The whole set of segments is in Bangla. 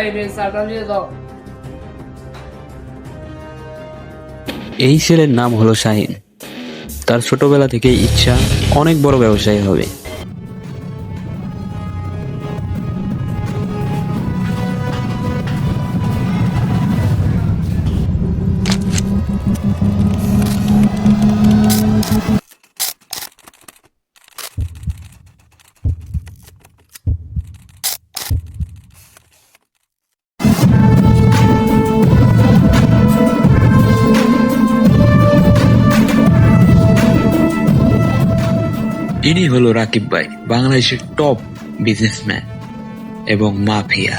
শাহিনের চাটা নিয়ে যাও। এই ছেলের নাম হলো শাহিন। তার ছোটবেলা থেকেই ইচ্ছা অনেক বড় ব্যবসায়ী হবে। ইনি হলো রাকিব ভাই, বাংলাদেশের টপ বিজনেসম্যান এবং মাফিয়া।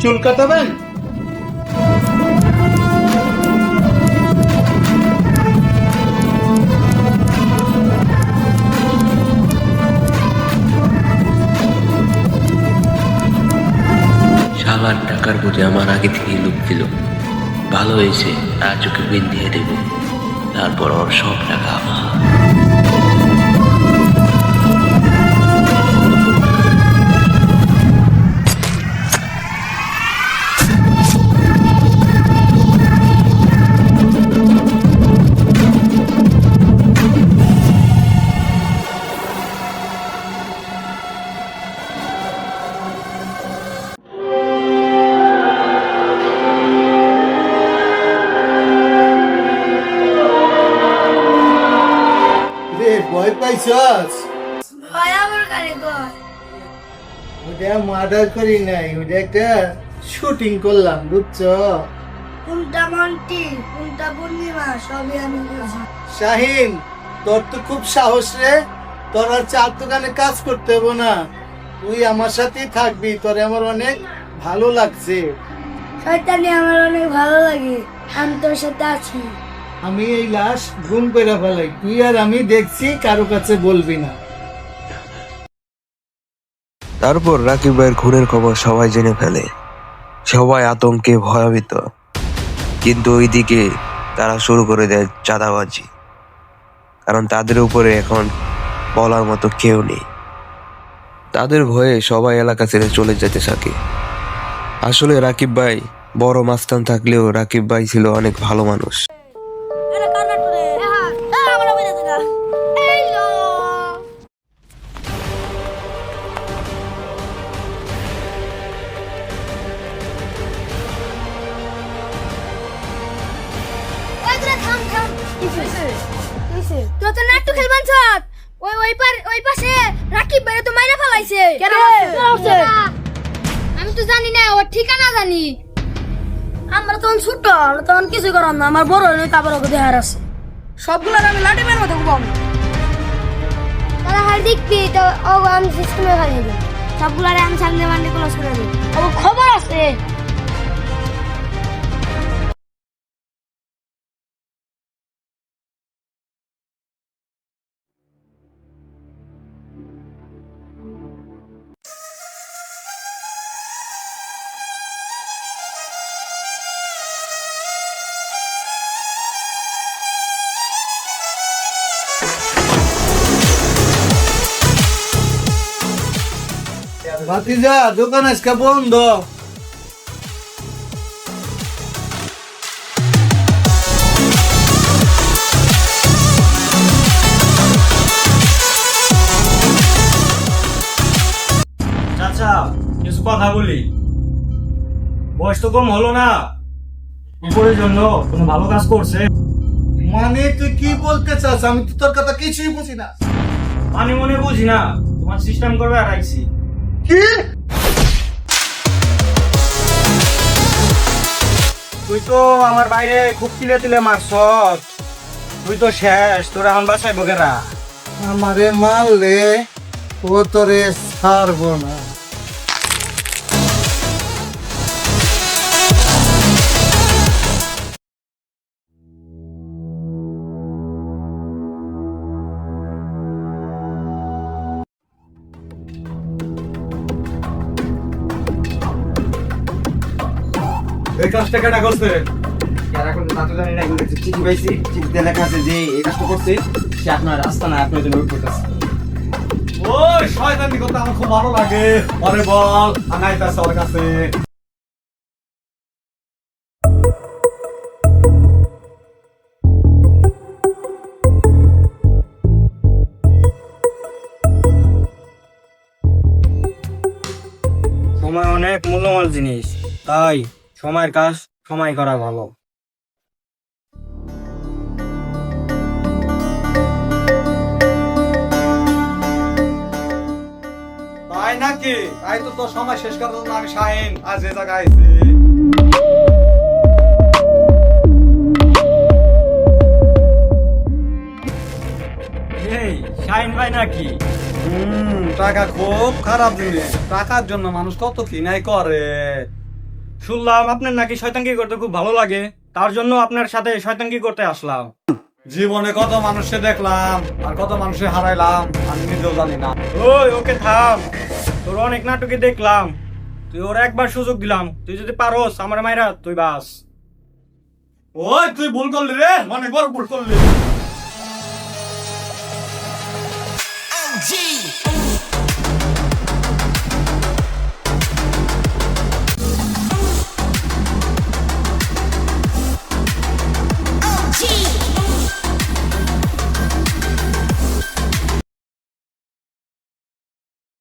চুল কাটাবেন? শালার টাকার প্রতি আমার আগে থেকেই লোভ ছিল। ভালো হয়েছে, আর চোখে বিল দিয়ে দেব, তারপর ওর সব টাকা আমার। রে ভয় পাইছস? ভয় আমার কারিগর। ওটা মার্ডার করি নাই, ওটা একটা শুটিং করলাম, বুঝছো? কোনটা মন্টি কোনটা পূর্ণিমা সবই আমি বুঝি। শাহিন, তোর তো খুব সাহস রে। তোর আর চার দোকানে কাজ করতে হবে না, তুই আমার সাথেই থাকবি। তোর আমার অনেক ভালো লাগছে। শয়তানি আমার অনেক ভালো লাগে, আমি তোর সাথে আছি। আমি এই লাশ গুম করে ফেলাই, তুই আর আমি দেখছি, কারো কাছে বলবি না। তারপর রাকিব ভাইয়ের খুনের খবর সবাই জেনে ফেলে। সবাই আতঙ্কে ভয়াবিত, কিন্তু ওইদিকে তারা শুরু করে দেয় চাঁদাবাজি, কারণ তাদের উপরে এখন বলার মতো কেউ নেই। তাদের ভয়ে সবাই এলাকা ছেড়ে চলে যেতে থাকে। আসলে রাকিব ভাই বড় মাস্তান থাকলেও রাকিব ভাই ছিল অনেক ভালো মানুষ। তো নাট্টু খেলবান ছাত ওই পাশে রাকিব ভাই তো মাইরা ফেলাইছে। আমি তো জানি না, ওর ঠিকানা জানি। আমরা তখন ছোট, তখন কিছু করার না, আমার বড় হইলে তারপর ওকে দেহার আছে। সবগুলার আমি লাঠি মেরে মতো ঘুমাবো। তারা হার দেখবি তো ও আমি সিস্টেমে ফেলে দিই, সবগুলার আমি সামনে মান্ডে ক্লোজ করে দিই। ও খবর আছে। ভাতিজা, দোকান আজকে বন্ধ। চাচা কিছু কথা বলি। বয়স তো কম হলো না, উপরের জন্য কোনো ভালো কাজ করছে? মানে তুই কি বলতে চাস? আমি তো তোর কথা কিছুই বুঝি না। মানে মনে বুঝি না, তোমার সিস্টেম করবে আর আইছি। কি? তুই তো আমার বাইরে খুব তিলে তিলে মারছ, তুই তো শেষ, তোর এখন বাসায় বগেরা। আমারে মারলে ও তোরে ছাড়বো না। এই কাজটা কেটা করছে? যারা এখন তা তো জানি না, কিন্তু চিঠি পাইছি, চিঠিতে লেখা আছে যে এই কাজটা করছে সে আপনার আস্তানা আপনার জন্য ওয়েট করতেছে। ও ওই শয়তানি করতে আমার খুব ভালো লাগে। পরে বল, আনাইতাছে ওর কাছে। সময় অনেক মূল্যবান জিনিস, তাই সময়ের কাজ সময় করা ভালো। তাই নাকি? তাই তো তোর সময় শেষ করার জন্য আমি শাহিন আজ এ জায়গায় আইছি। এই শাহিন ভাই নাকি? টাকা খুব খারাপ জিনিস। টাকার জন্য মানুষ কত কি নাই করে। শুনলাম আপনার নাকি শয়তানগি করতে খুব ভালো লাগে, তার জন্য আপনার সাথে শয়তানগি করতে আসলাম। জীবনে কত মানুষকে দেখলাম আর কত মানুষকে হারাইলাম আমি নিজেও জানি না। ওই ওকে থাম, তোর অনেক নাটকে দেখলাম, তুই ওর একবার সুযোগ দিলাম, তুই যদি পারোস আমার মাইরা তুই বাস। ওই তুই ভুল করলি রে, অনেক বড় ভুল করলি।